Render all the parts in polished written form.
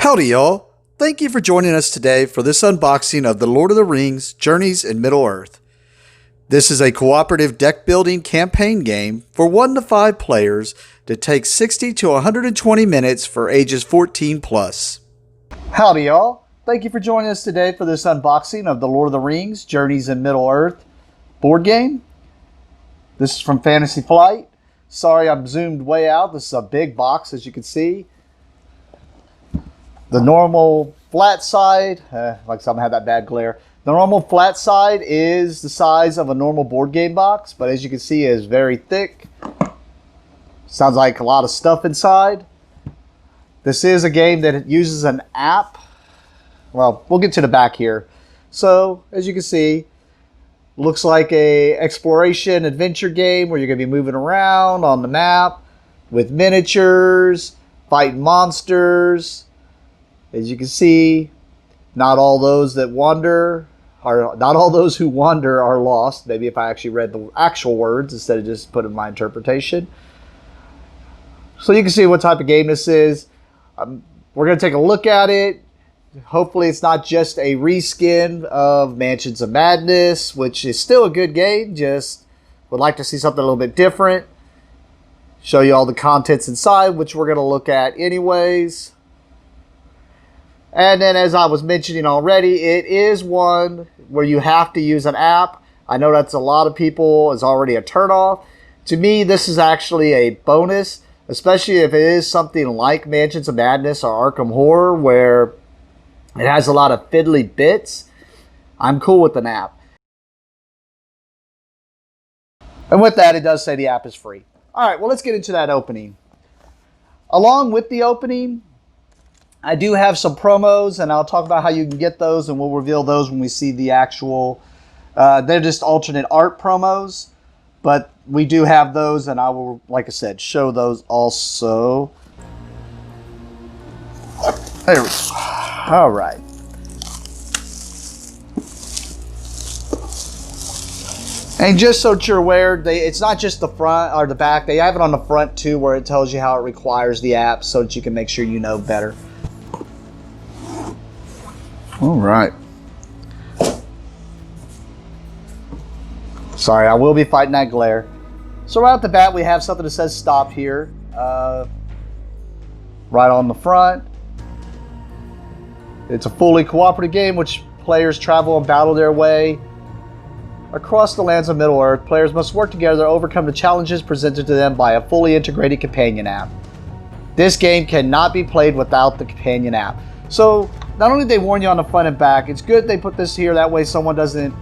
Howdy y'all! Thank you for joining us today for this unboxing of The Lord of the Rings Journeys in Middle-earth. This is a cooperative deck building campaign game for 1 to 5 players that takes 60 to 120 minutes for ages 14 plus. Howdy y'all! Thank you for joining us today for this unboxing of The Lord of the Rings Journeys in Middle-earth board game. This is from Fantasy Flight. Sorry I'm zoomed way out. This is a big box, as you can see. The normal flat side, like something had that bad glare. The normal flat side is the size of a normal board game box, but as you can see, it is very thick. Sounds like a lot of stuff inside. This is a game that uses an app. Well, we'll get to the back here. So, as you can see, looks like a exploration adventure game where you're going to be moving around on the map with miniatures, fighting monsters. As you can see, not all those who wander are lost. Maybe if I actually read the actual words instead of just putting my interpretation. So you can see what type of game this is. We're going to take a look at it. Hopefully it's not just a reskin of Mansions of Madness, which is still a good game. Just would like to see something a little bit different. Show you all the contents inside, which we're going to look at anyways. And then, as I was mentioning already, it is one where you have to use an app. I know that's a lot of people is already a turnoff. To me, this is actually a bonus, especially if it is something like Mansions of Madness or Arkham Horror, where it has a lot of fiddly bits. I'm cool with an app. And with that, it does say the app is free. All right, well, let's get into that opening. Along with the opening, I do have some promos, and I'll talk about how you can get those, and we'll reveal those when we see the actual... they're just alternate art promos, but we do have those, and I will, like I said, show those also. There we go. All right. And just so you're aware, it's not just the front or the back. They have it on the front, too, where it tells you how it requires the app so that you can make sure you know better. All right. Sorry, I will be fighting that glare. So right off the bat, we have something that says stop here. Right on the front. It's a fully cooperative game which players travel and battle their way across the lands of Middle-earth. Players must work together to overcome the challenges presented to them by a fully integrated companion app. This game cannot be played without the companion app. So, not only did they warn you on the front and back, it's good they put this here, that way someone doesn't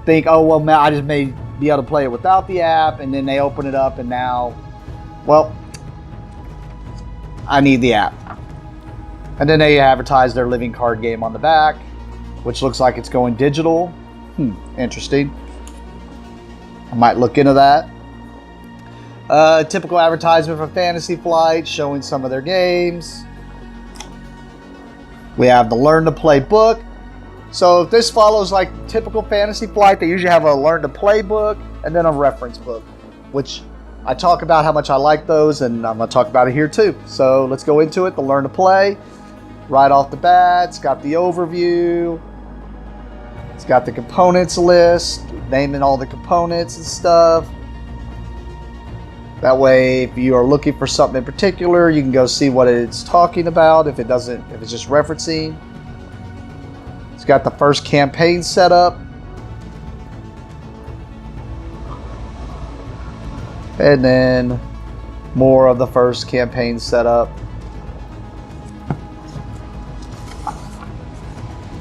think, oh, well, man, I just may be able to play it without the app, and then they open it up, and now, well, I need the app. And then they advertise their living card game on the back, which looks like it's going digital. Interesting. I might look into that. Typical advertisement from Fantasy Flight, showing some of their games. We have the Learn to Play book. So if this follows like typical Fantasy Flight, they usually have a Learn to Play book and then a reference book, which I talk about how much I like those, and I'm going to talk about it here too. So let's go into it. The Learn to Play. Right off the bat, it's got the overview. It's got the components list, naming all the components and stuff. That way, if you are looking for something in particular, you can go see what it's talking about. If it's just referencing. It's got the first campaign set up. And then more of the first campaign setup.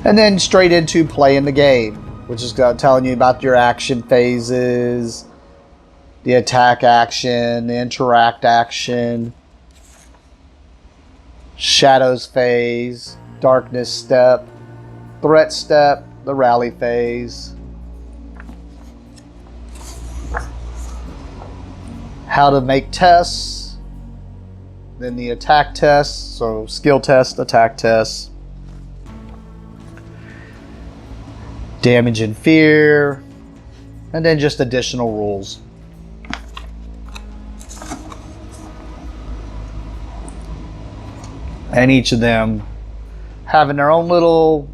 And then straight into playing the game, which is telling you about your action phases, the attack action, the interact action, shadows phase, darkness step, threat step, the rally phase, how to make tests, then the attack tests, so skill test, attack tests, damage and fear, and then just additional rules. And each of them having their own little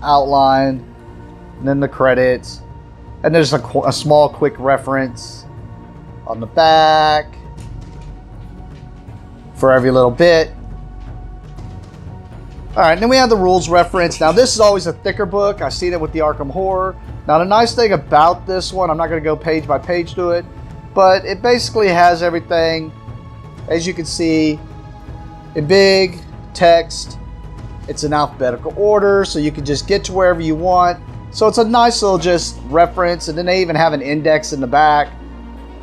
outline, and then the credits, and there's a small quick reference on the back for every little bit. All right, and then we have the rules reference. Now this is always a thicker book. I've seen it with the Arkham Horror. Now the nice thing about this one, I'm not going to go page by page to it, but it basically has everything, as you can see, in big text. It's in alphabetical order, so you can just get to wherever you want. So it's a nice little just reference, and then they even have an index in the back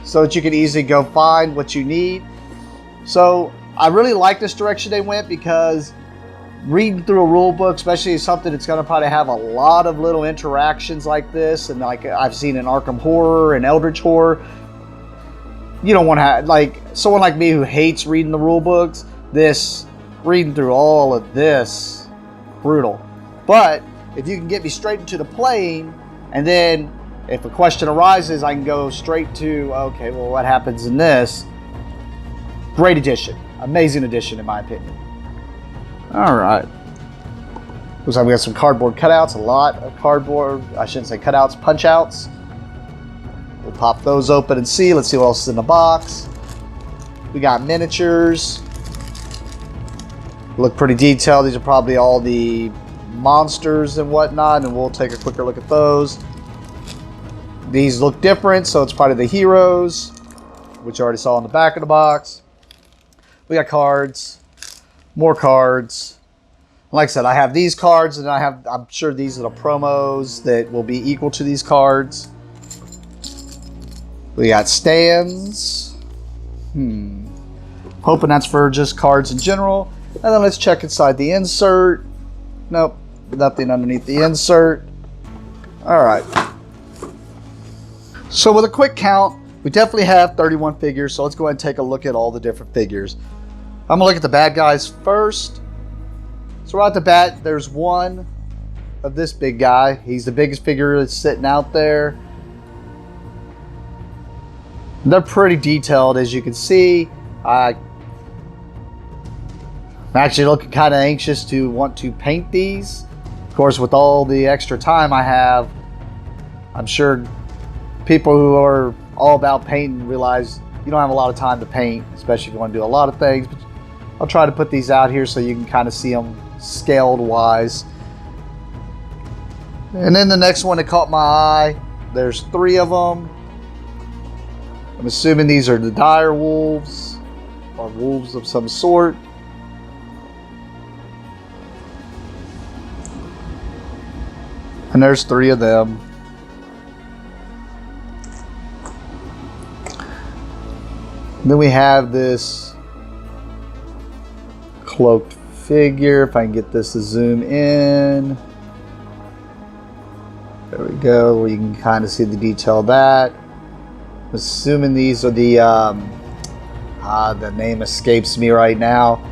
so that you can easily go find what you need. So I really like this direction they went, because reading through a rule book, especially something that's going to probably have a lot of little interactions like this, and like I've seen in Arkham Horror and Eldritch Horror, you don't want to have, like, someone like me who hates reading the rule books, reading through all of this, brutal. But if you can get me straight into the playing, and then if a question arises, I can go straight to, okay, well, what happens in this? Great addition. Amazing addition, in my opinion. All right. Looks like we got some cardboard cutouts, a lot of cardboard, I shouldn't say cutouts, punch outs. We'll pop those open and see. Let's see what else is in the box. We got miniatures. Look pretty detailed. These are probably all the monsters and whatnot, and we'll take a quicker look at those. These look different, so it's probably the heroes, which I already saw on the back of the box. We got cards, more cards. Like I said, I have these cards, and I'm sure these are the promos that will be equal to these cards. We got stands. Hoping that's for just cards in general. And then let's check inside the insert. Nope, nothing underneath the insert. All right. So with a quick count, we definitely have 31 figures. So let's go ahead and take a look at all the different figures. I'm gonna look at the bad guys first. So right at the bat, there's one of this big guy. He's the biggest figure that's sitting out there. They're pretty detailed, as you can see. I'm actually looking kind of anxious to want to paint these. Of course, with all the extra time I have, I'm sure people who are all about painting realize you don't have a lot of time to paint, especially if you want to do a lot of things. But I'll try to put these out here so you can kind of see them scaled wise. And then the next one that caught my eye, there's 3 of them. I'm assuming these are the dire wolves, or wolves of some sort. And there's 3 of them. And then we have this cloaked figure. If I can get this to zoom in. There we go, where you can kind of see the detail of that. I'm assuming these are the name escapes me right now.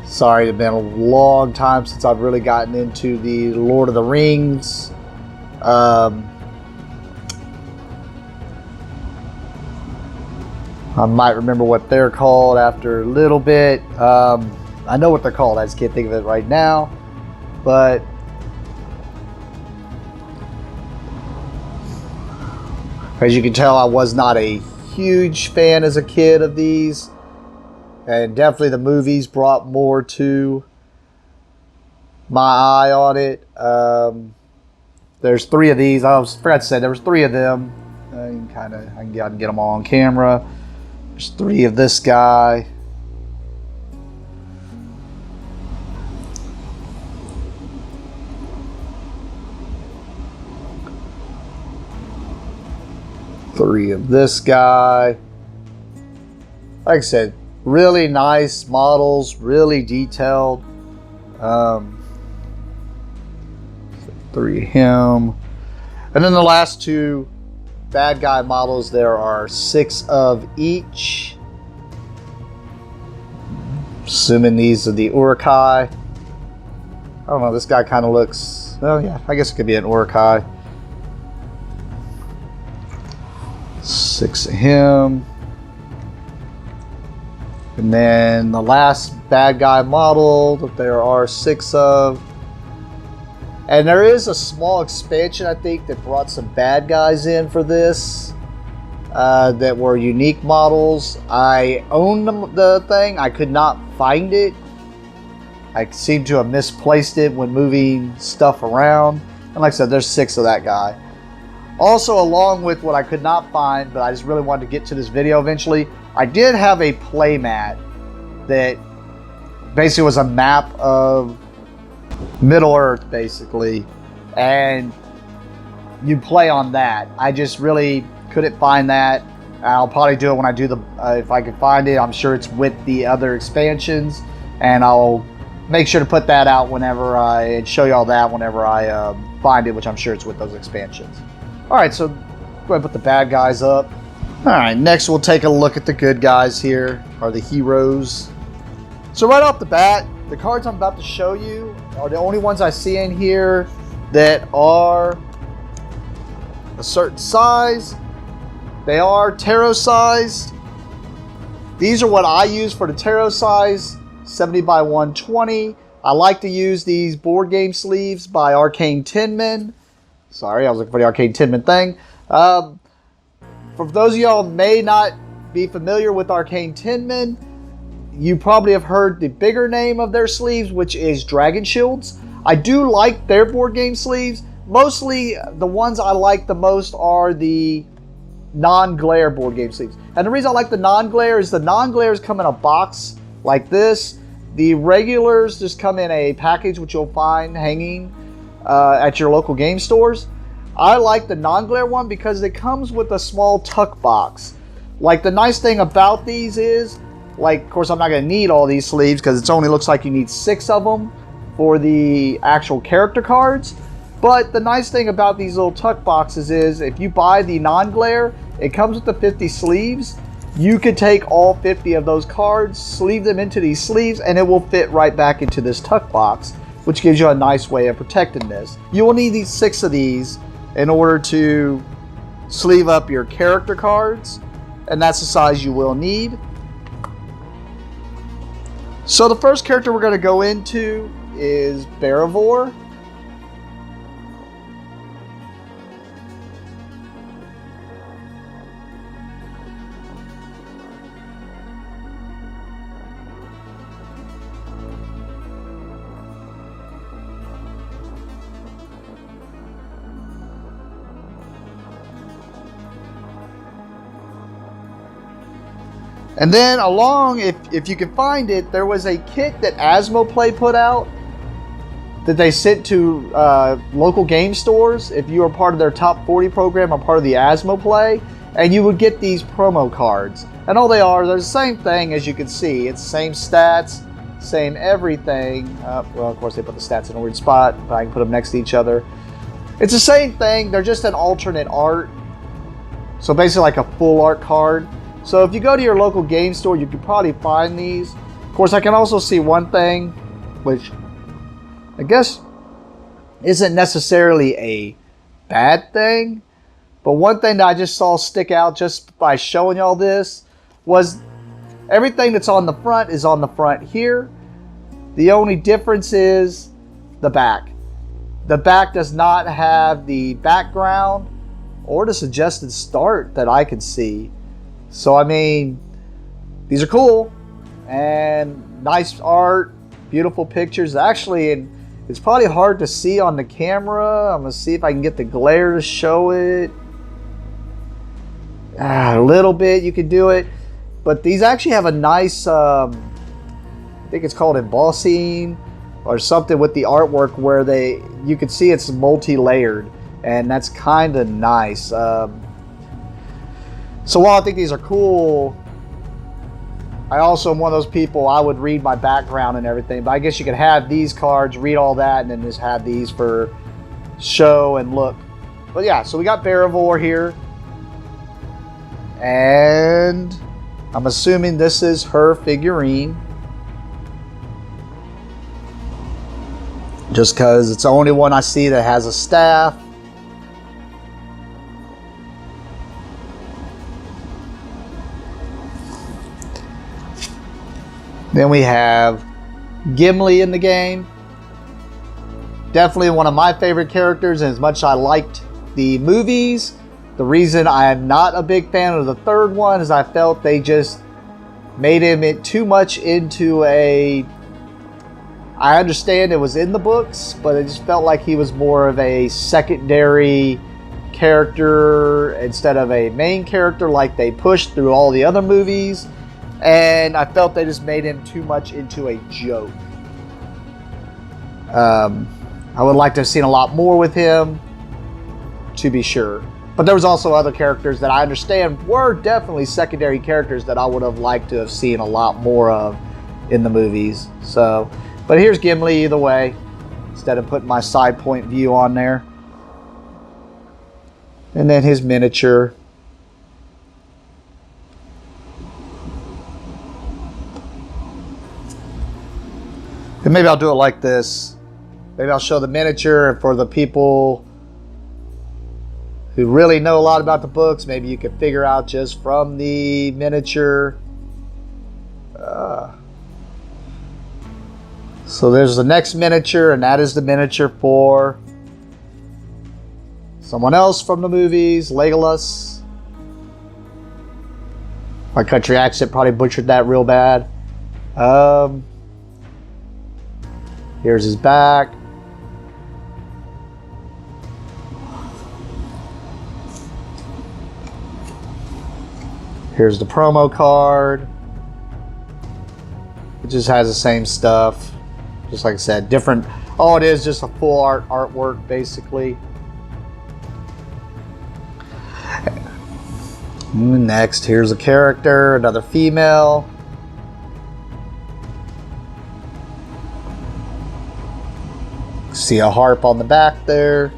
Sorry, it's been a long time since I've really gotten into the Lord of the Rings. I might remember what they're called after a little bit. I know what they're called, I just can't think of it right now. But as you can tell, I was not a huge fan as a kid of these. And definitely the movies brought more to my eye on it. There's 3 of these. I forgot to say there was 3 of them. I can get them all on camera. There's 3 of this guy. Three of this guy. Like I said, really nice models, really detailed. 3 of him. And then the last 2 bad guy models, there are 6 of each. Assuming these are the Urukai. I don't know, this guy kind of looks, oh yeah, I guess it could be an Urukai. 6 of him. And then the last bad guy model that there are 6 of. And there is a small expansion, I think, that brought some bad guys in for this that were unique models. I own the thing. I could not find it. I seem to have misplaced it when moving stuff around. And like I said, there's 6 of that guy. Also, along with what I could not find, but I just really wanted to get to this video eventually, I did have a playmat that basically was a map of Middle Earth, basically, and you play on that. I just really couldn't find that. I'll probably do it when I do the if I can find it. I'm sure it's with the other expansions, and I'll make sure to put that out whenever and show you all that whenever I find it, which I'm sure it's with those expansions. All right, so go ahead and put the bad guys up. All right, next we'll take a look at the good guys here, or the heroes. So right off the bat, the cards I'm about to show you are the only ones I see in here that are a certain size. They are tarot sized. These are what I use for the tarot size, 70 by 120. I like to use these board game sleeves by Arcane Tinman. Sorry, I was looking for the Arcane Tinman thing. For those of y'all may not be familiar with Arcane Tinman, you probably have heard the bigger name of their sleeves, which is Dragon Shields. I do like their board game sleeves. Mostly the ones I like the most are the non-glare board game sleeves. And the reason I like the non-glare is the non-glares come in a box like this. The regulars just come in a package, which you'll find hanging at your local game stores. I like the non-glare one because it comes with a small tuck box. Like, the nice thing about these is, like, of course I'm not going to need all these sleeves because it only looks like you need 6 of them for the actual character cards. But the nice thing about these little tuck boxes is if you buy the non-glare, it comes with the 50 sleeves. You could take all 50 of those cards, sleeve them into these sleeves, and it will fit right back into this tuck box, which gives you a nice way of protecting this. You will need these 6 of these in order to sleeve up your character cards, and that's the size you will need. So the first character we're going to go into is Barivore. And then along, if you can find it, there was a kit that Asmoplay put out that they sent to local game stores if you were part of their top 40 program or part of the Asmoplay, and you would get these promo cards. And all they are, they're the same thing as you can see. It's the same stats, same everything. Well, of course they put the stats in a weird spot, but I can put them next to each other. It's the same thing, they're just an alternate art. So basically like a full art card. So if you go to your local game store, you can probably find these. Of course, I can also see one thing, which I guess isn't necessarily a bad thing, but one thing that I just saw stick out just by showing y'all this was everything that's on the front is on the front here. The only difference is the back. The back does not have the background or the suggested start that I can see. So, I mean, these are cool and nice art, beautiful pictures. Actually, it's probably hard to see on the camera. I'm going to see if I can get the glare to show it. A little bit, you can do it. But these actually have a nice, I think it's called embossing or something with the artwork where you can see it's multi-layered. And that's kind of nice. So while I think these are cool, I also am one of those people, I would read my background and everything, but I guess you could have these cards, read all that, and then just have these for show and look. But yeah, so we got Barivore here. And I'm assuming this is her figurine. Just because it's the only one I see that has a staff. Then we have Gimli in the game. Definitely one of my favorite characters, and as much as I liked the movies, the reason I am not a big fan of the third one is I felt they just made him too much into a... I understand it was in the books, but it just felt like he was more of a secondary character instead of a main character like they pushed through all the other movies. And I felt they just made him too much into a joke. I would like to have seen a lot more with him, to be sure. But there was also other characters that I understand were definitely secondary characters that I would have liked to have seen a lot more of in the movies. So, but here's Gimli either way, instead of putting my side point view on there. And then his miniature. And maybe I'll do it like this. Maybe I'll show the miniature for the people who really know a lot about the books. Maybe you can figure out just from the miniature. So there's the next miniature, and that is the miniature for someone else from the movies, Legolas. My country accent probably butchered that real bad. Here's his back. Here's the promo card. It just has the same stuff. Just like I said, different. Oh, it is just a full artwork, basically. Next, here's a character, another female. See a harp on the back there.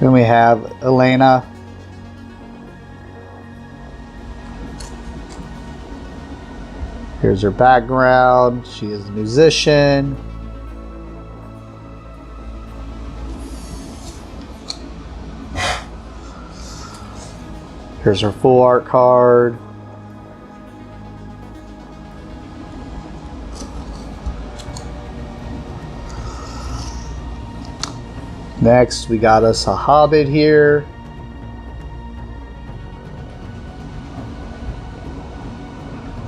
Then we have Elena. Here's her background. She is a musician. Here's her full art card. Next, we got us a hobbit here.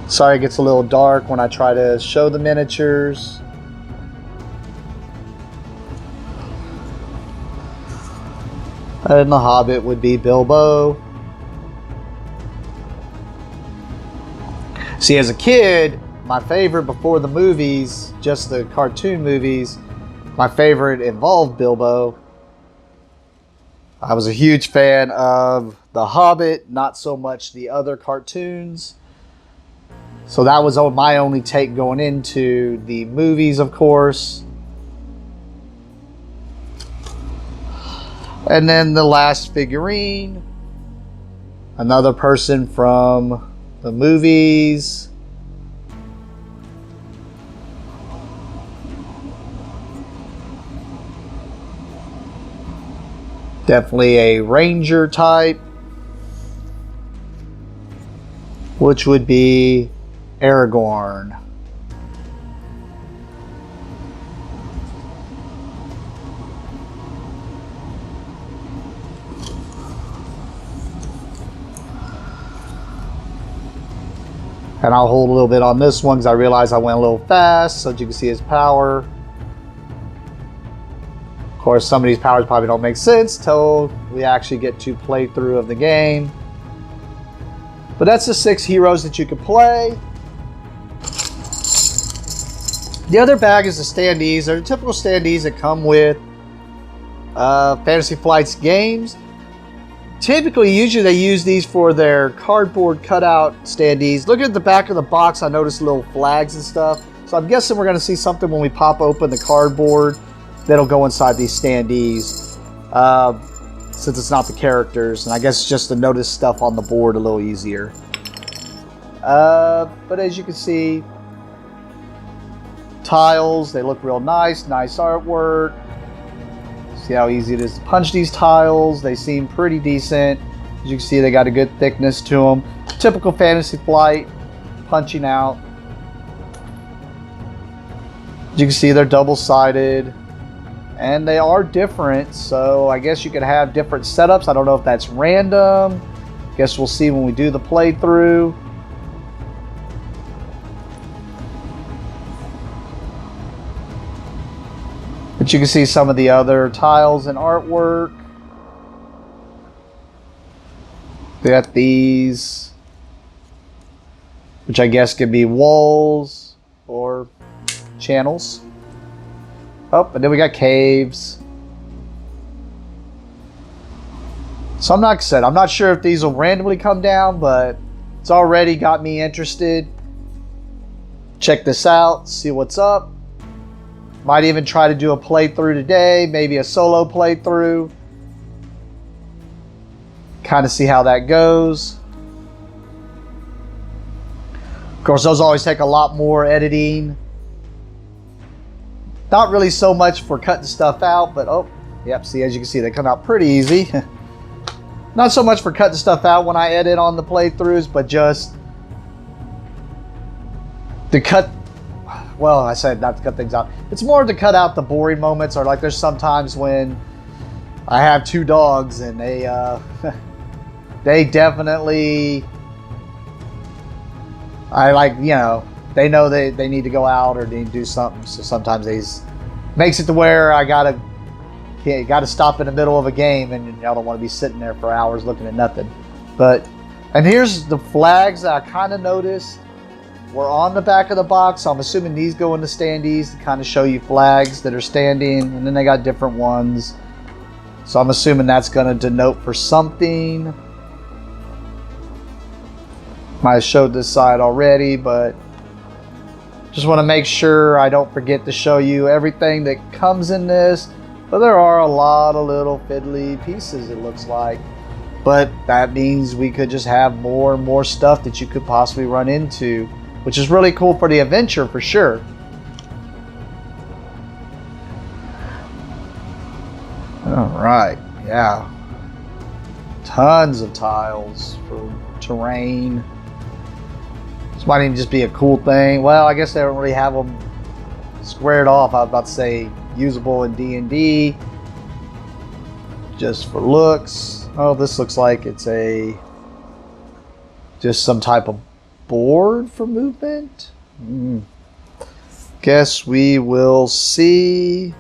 Sorry it gets a little dark when I try to show the miniatures. And the hobbit would be Bilbo. See, as a kid, my favorite before the movies, just the cartoon movies, my favorite involved Bilbo. I was a huge fan of The Hobbit, not so much the other cartoons. So that was my only take going into the movies, of course. And then the last figurine, another person from the movies. Definitely a ranger type, which would be Aragorn. And I'll hold a little bit on this one because I realized I went a little fast, so that you can see his power. Of course, some of these powers probably don't make sense till we actually get to play through of the game. But that's the 6 heroes that you can play. The other bag is the standees. They're the typical standees that come with Fantasy Flight's games. Typically, usually they use these for their cardboard cutout standees. Look at the back of the box. I noticed little flags and stuff. So I'm guessing we're going to see something when we pop open the cardboard that'll go inside these standees. Since it's not the characters. And I guess just to notice stuff on the board a little easier. But as you can see, tiles, they look real nice. Nice artwork. See how easy it is to punch these tiles. They seem pretty decent. As you can see, they got a good thickness to them. Typical Fantasy Flight, punching out. As you can see, they're double-sided. And they are different, so I guess you could have different setups. I don't know if that's random. Guess we'll see when we do the playthrough. But you can see some of the other tiles and artwork. They got these, which I guess could be walls or channels. Oh, and then we got caves. So I'm not sure if these will randomly come down, but it's already got me interested. Check this out, see what's up. Might even try to do a playthrough today, maybe a solo playthrough. Kind of see how that goes. Of course, those always take a lot more editing. Not really so much for cutting stuff out, but oh, yep, see, as you can see, they come out pretty easy. Not so much for cutting stuff out when I edit on the playthroughs, but just to cut, well, I said not to cut things out. It's more to cut out the boring moments, or like there's sometimes when I have two dogs and they, they definitely, I like, you know, they know they need to go out or they need to do something. So sometimes makes it to where I gotta stop in the middle of a game, and y'all don't want to be sitting there for hours looking at nothing. And here's the flags that I kind of noticed were on the back of the box. So I'm assuming these go into standees to kind of show you flags that are standing, and then they got different ones. So I'm assuming that's going to denote for something. Might have showed this side already, but just want to make sure I don't forget to show you everything that comes in this. But there are a lot of little fiddly pieces, it looks like. But that means we could just have more and more stuff that you could possibly run into, which is really cool for the adventure for sure. All right, yeah. Tons of tiles for terrain. This might even just be a cool thing. Well, I guess they don't really have them squared off. I was about to say usable in D&D, just for looks. Oh, this looks like it's just some type of board for movement. Guess we will see.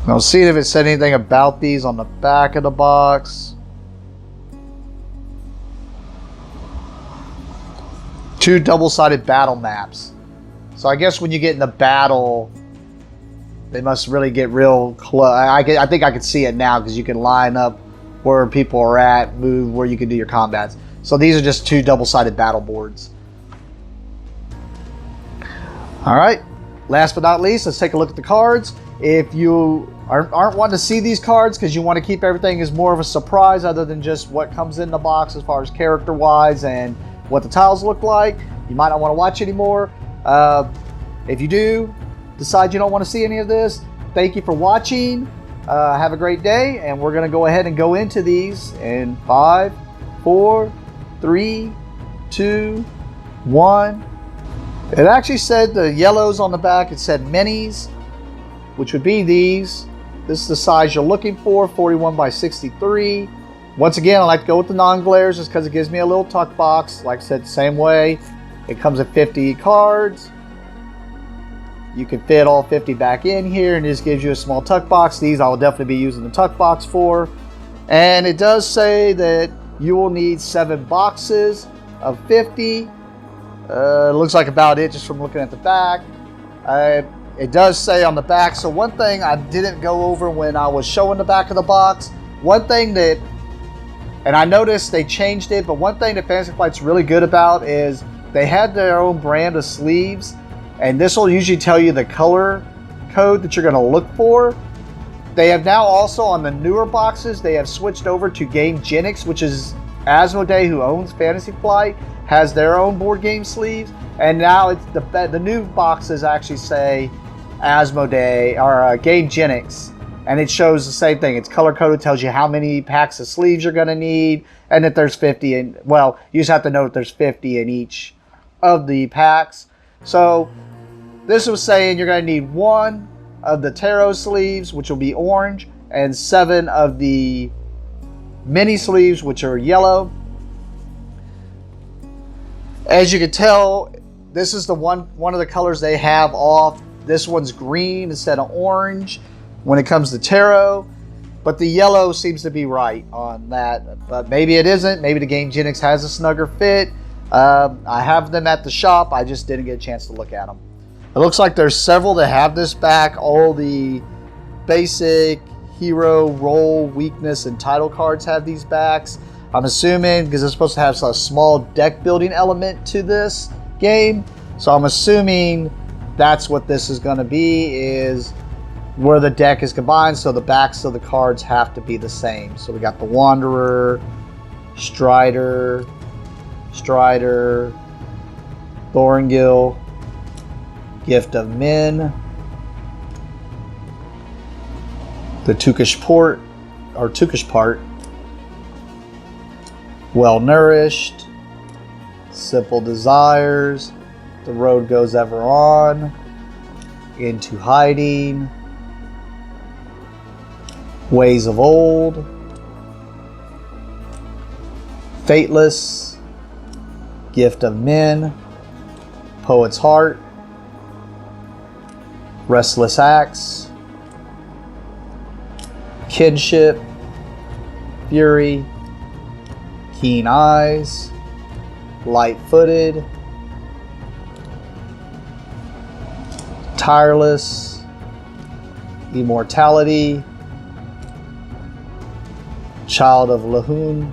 I'll see if it said anything about these on the back of the box. 2 double-sided battle maps. So I guess when you get in the battle, they must really get real close. I think I can see it now because you can line up where people are at, move where you can do your combats. So these are just 2 double-sided battle boards. All right. Last but not least, let's take a look at the cards. If you aren't wanting to see these cards because you want to keep everything as more of a surprise other than just what comes in the box as far as character-wise and what the tiles look like, you might not want to watch anymore. If you do decide you don't want to see any of this, thank you for watching. Have a great day, and we're going to go ahead and go into these in 5, 4, 3, 2, 1. It actually said the yellows on the back, it said minis, which would be these. This is the size you're looking for, 41 by 63. Once again, I like to go with the non-glares just because it gives me a little tuck box. Like I said, same way. It comes with 50 cards. You can fit all 50 back in here, and it just gives you a small tuck box. These I will definitely be using the tuck box for. And it does say that you will need 7 boxes of 50. It looks like about it just from looking at the back. It does say on the back. So one thing I didn't go over when I was showing the back of the box, one thing that, and I noticed they changed it, but one thing that Fantasy Flight's really good about is they had their own brand of sleeves, and this will usually tell you the color code that you're going to look for. They have now also on the newer boxes, they have switched over to Gamegenics, which is Asmodee, who owns Fantasy Flight, has their own board game sleeves, and now it's the new boxes actually say Asmodee or Game Genix, and it shows the same thing. It's color coded, tells you how many packs of sleeves you're going to need, and that there's 50 in. Well, you just have to know that there's 50 in each of the packs. So this was saying you're going to need 1 of the tarot sleeves, which will be orange, and 7 of the mini sleeves, which are yellow. As you can tell, this is the one of the colors they have off. This one's green instead of orange when it comes to tarot, but the yellow seems to be right on that. But maybe it isn't. Maybe the Game Genix has a snugger fit. I have them at the shop. I just didn't get a chance to look at them. It looks like there's several that have this back. All the basic hero, role, weakness, and title cards have these backs. I'm assuming because it's supposed to have a small deck building element to this game. So I'm assuming that's what this is going to be, is where the deck is combined. So the backs of the cards have to be the same. So we got the Wanderer, Strider, Thorngill, Gift of Men, the Tukish Part, Well Nourished, Simple Desires, The Road Goes Ever On, Into Hiding, Ways of Old, Fateless, Gift of Men, Poet's Heart, Restless Acts, Kinship, Fury, Keen Eyes, Light-Footed, Tireless, Immortality, Child of Lahun,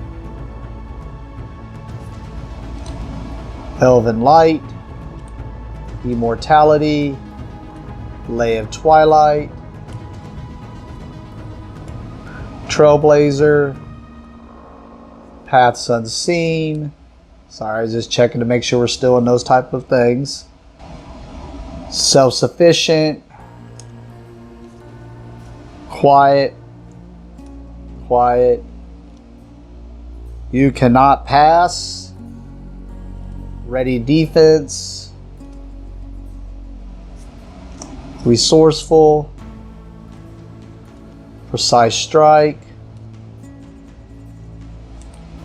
Elven Light, Immortality, Lay of Twilight, Trailblazer, Paths Unseen. Sorry, I was just checking to make sure we're still in those type of things. Self-Sufficient, Quiet, You Cannot Pass, Ready Defense, Resourceful, Precise Strike,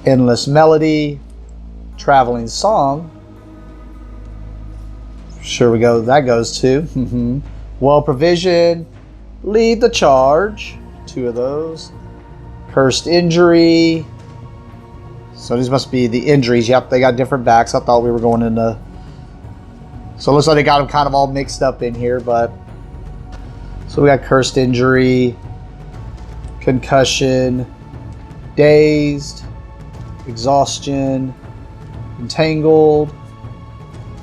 Endless Melody, Traveling Song. Sure we go. That goes to Well Provision, Lead the Charge. 2 of those. Cursed Injury. So these must be the injuries. Yep, they got different backs. I thought we were going into. So it looks like they got them kind of all mixed up in here, but. So we got Cursed Injury, Concussion, Dazed, Exhaustion, Entangled,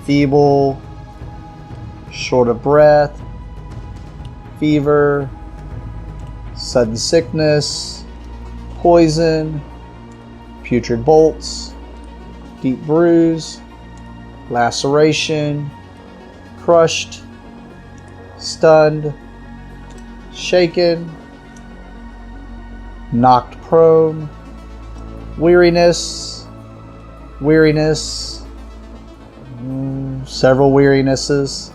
Feeble, Short of Breath, Fever, Sudden Sickness, Poison, Putrid Bolts, Deep Bruise, Laceration, Crushed, Stunned, Shaken, Knocked Prone, Weariness, several wearinesses.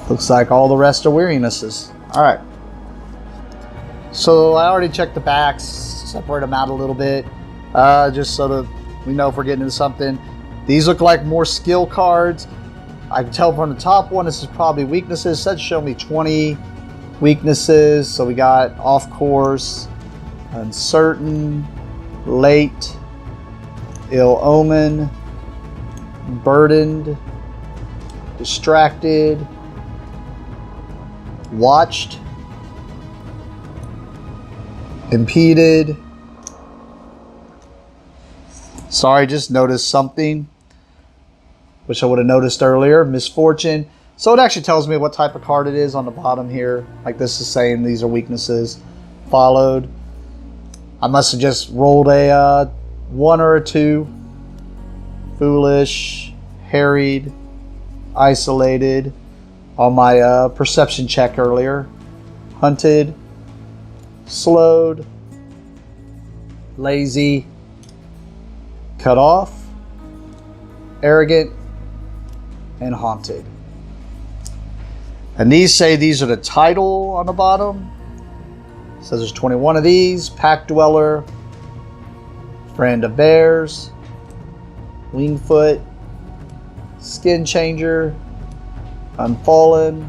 Looks like all the rest are wearinesses. All right. So I already checked the backs, separate them out a little bit, just so that we know if we're getting into something. These look like more skill cards. I can tell from the top one, this is probably weaknesses. It said show me 20 weaknesses. So we got off course, uncertain, late, ill omen, burdened, distracted, watched, impeded. Sorry, just noticed something which I would have noticed earlier. Misfortune. So it actually tells me what type of card it is on the bottom here. Like this is saying these are weaknesses. Followed. I must have just rolled a 1 or a 2. Foolish, harried, isolated on my perception check earlier. Hunted, slowed, lazy, cut off, arrogant, and haunted. And these say these are the title on the bottom. It says there's 21 of these. Pack Dweller, Friend of Bears, Wingfoot, Skin Changer, Unfallen,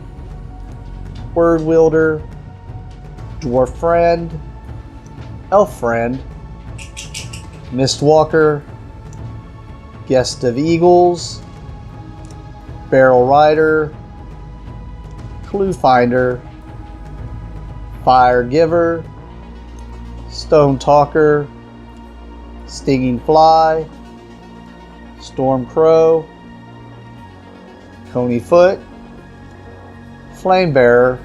Word Wielder, Dwarf Friend, Elf Friend, Mistwalker, Guest of Eagles, Barrel Rider, Clue Finder, Fire Giver, Stone Talker, Stinging Fly, Storm Crow, Coney Foot, Flame Bearer,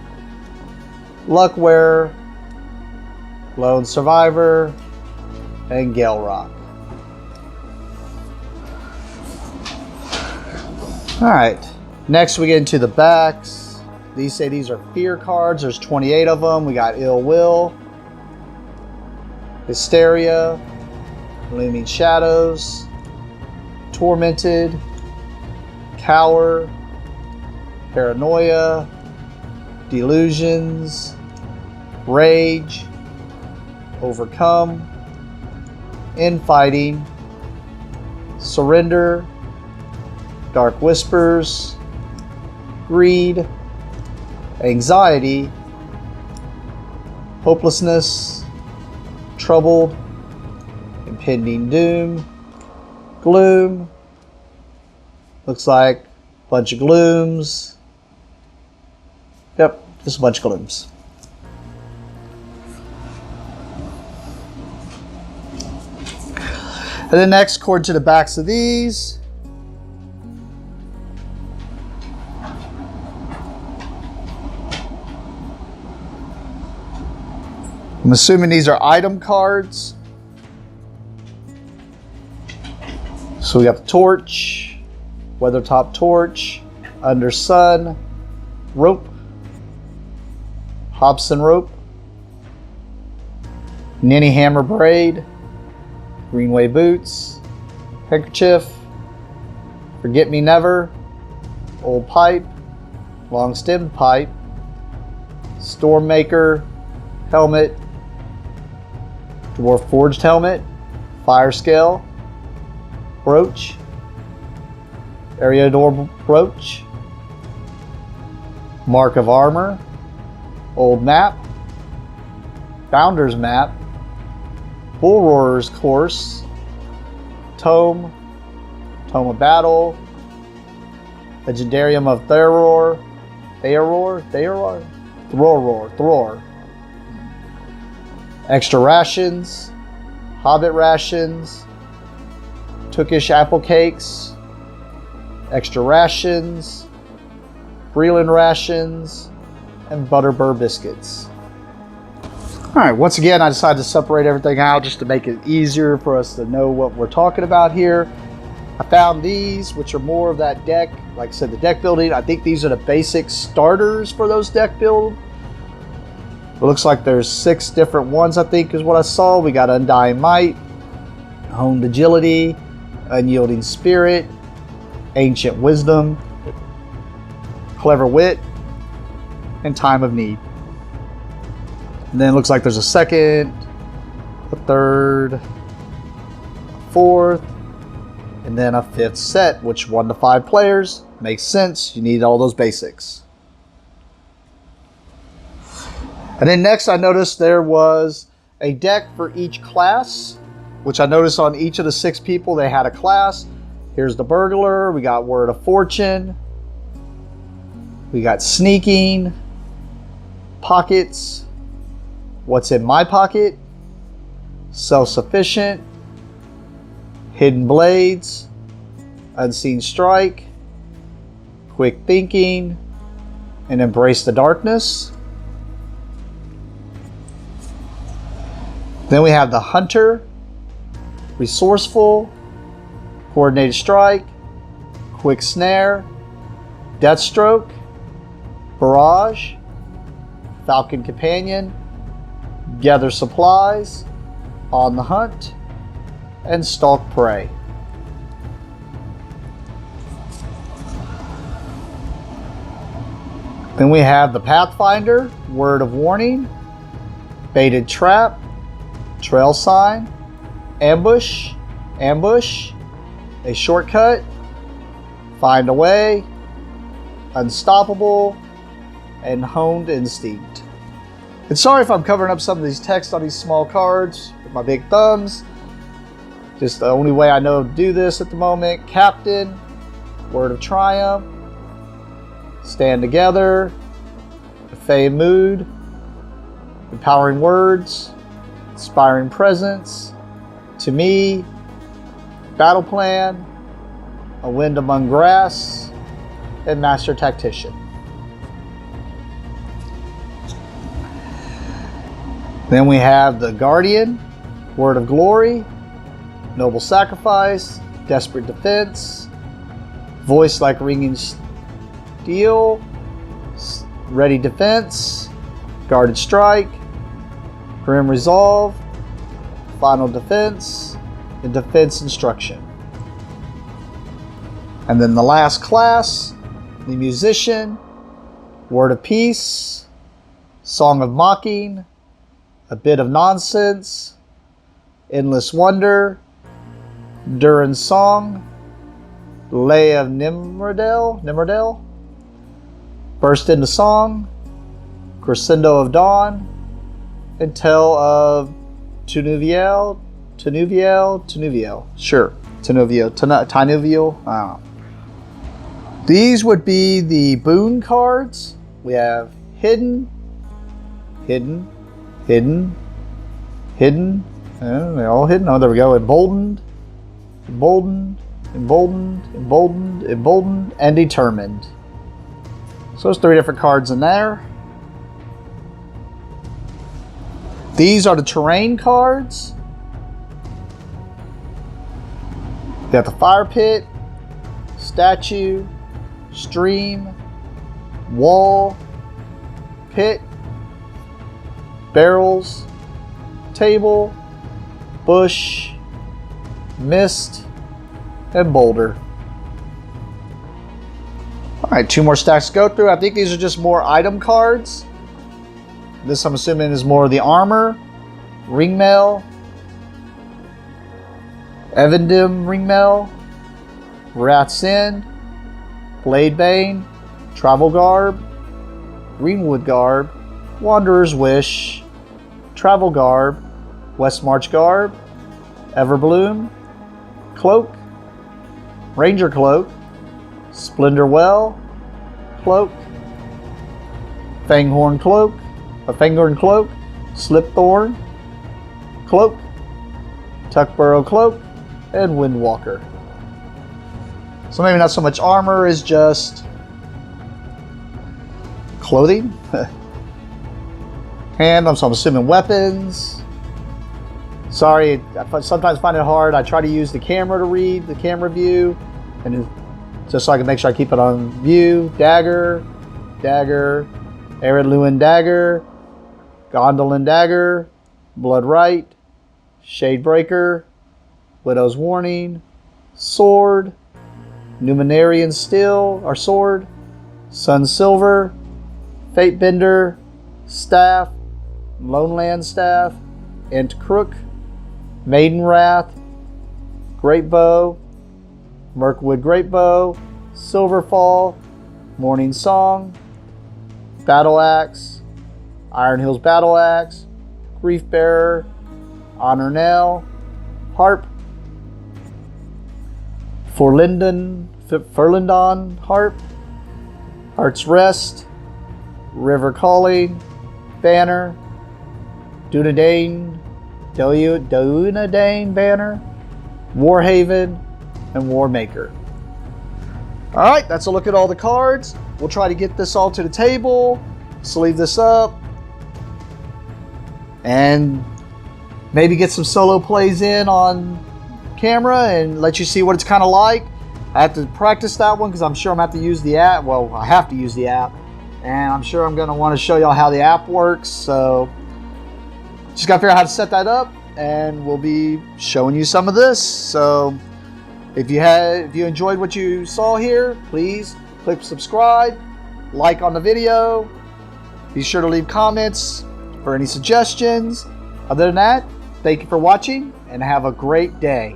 Luck Wearer, Lone Survivor, and Gale Rock. Alright, next we get into the backs. These say these are fear cards. There's 28 of them. We got Ill Will, Hysteria, Looming Shadows, Tormented, Cower, Paranoia, Delusions, Rage, Overcome, Infighting, Surrender, Dark Whispers, Greed, Anxiety, Hopelessness, Troubled, Impending Doom, Gloom. Looks like a bunch of glooms. Yep, just a bunch of glooms. And then next, according to the backs of these, I'm assuming these are item cards. So we got the Torch, Weathertop Torch, Under Sun, Rope, Hobson Rope, Ninny Hammer Braid, Greenway Boots, Handkerchief, Forget Me Never, Old Pipe, Long Stemmed Pipe, Stormmaker, Helmet, Dwarf Forged Helmet, Fire Scale, Brooch, Eriador Brooch, Mark of Armor, Old Map, Founder's Map, Bull Roarer's Course, Tome, Tome of Battle, Legendarium of Thror, Extra Rations, Hobbit Rations, Tookish Apple Cakes, Extra Rations, Breland Rations, and Butterbur Biscuits. Alright, once again, I decided to separate everything out just to make it easier for us to know what we're talking about here. I found these, which are more of that deck, like I said, the deck building. I think these are the basic starters for those deck build. It looks like there's 6 different ones, I think, is what I saw. We got Undying Might, Honed Agility, Unyielding Spirit, Ancient Wisdom, Clever Wit, and Time of Need. And then it looks like there's a second, a third, a fourth, and then a 5th set, which 1 to 5 players. Makes sense. You need all those basics. And then next I noticed there was a deck for each class, which I noticed on each of the 6 people they had a class. Here's the Burglar. We got Word of Fortune. We got Sneaking, Pockets, What's in My Pocket, Self-Sufficient, Hidden Blades, Unseen Strike, Quick Thinking, and Embrace the Darkness. Then we have the Hunter, Resourceful, Coordinated Strike, Quick Snare, Deathstroke, Barrage, Falcon Companion, Gather Supplies, On the Hunt, and Stalk Prey. Then we have the Pathfinder, Word of Warning, Baited Trap, Trail Sign, Ambush, A Shortcut, Find a Way, Unstoppable, and Honed Instinct. And sorry if I'm covering up some of these text on these small cards with my big thumbs. Just the only way I know to do this at the moment. Captain, Word of Triumph, Stand Together, Fey Mood, Empowering Words, Inspiring Presence, To Me, Battle Plan, A Wind Among Grass, and Master Tactician. Then we have the Guardian, Word of Glory, Noble Sacrifice, Desperate Defense, Voice Like Ringing Steel, Ready Defense, Guarded Strike, Grim Resolve, Final Defense, and Defense Instruction. And then the last class, the Musician, Word of Peace, Song of Mocking, A Bit of Nonsense, Endless Wonder, Durin's Song, Lay of Nimrodel, Burst into Song, Crescendo of Dawn, and Tale of Tinuviel. Sure, Tinuviel. I don't know. These would be the boon cards. We have Hidden. They're all hidden. Oh, there we go. Emboldened, and Determined. So there's 3 different cards in there. These are the terrain cards. We got the Fire Pit, Statue, Stream, Wall, Pit, Barrels, Table, Bush, Mist, and Boulder. Alright, 2 more stacks to go through. I think these are just more item cards. This, I'm assuming, is more of the armor, Ringmail, Evendim Ringmail, Wrath's End, Bladebane, Travel Garb, Greenwood Garb, Wanderer's Wish, Travel Garb, Westmarch Garb, Everbloom, Cloak, Ranger Cloak, Splendor Well, Cloak, Fanghorn Cloak, Slipthorn Cloak, Tuckburrow Cloak, and Windwalker. So maybe not so much armor as just clothing. And I'm assuming weapons. Sorry, I sometimes find it hard. I try to use the camera to read the camera view, and just so I can make sure I keep it on view. Dagger, Arid Lewin Dagger, Gondolin Dagger, Blood Right, Shadebreaker, Widow's Warning, Sword, Numenarian Steel, or Sword, Sun Silver, Fatebender, Staff, Loneland Staff, Ent Crook, Maiden Wrath, Great Bow, Mirkwood Great Bow, Silverfall, Morning Song, Battle Axe, Iron Hills Battle Axe, Grief Bearer, Honor Knell, Harp, Furlindon Harp, Heart's Rest, River Calling, Banner, Dunedain Banner, Warhaven, and Warmaker. Alright, that's a look at all the cards. We'll try to get this all to the table, sleeve this up, and maybe get some solo plays in on camera and let you see what it's kind of like. I have to practice that one because I'm sure I'm going to have to use the app. Well, I have to use the app. And I'm sure I'm going to want to show y'all how the app works. So just got to figure out how to set that up. And we'll be showing you some of this. So if you enjoyed what you saw here, please click subscribe, like on the video. Be sure to leave comments for any suggestions. Other than that, thank you for watching and have a great day.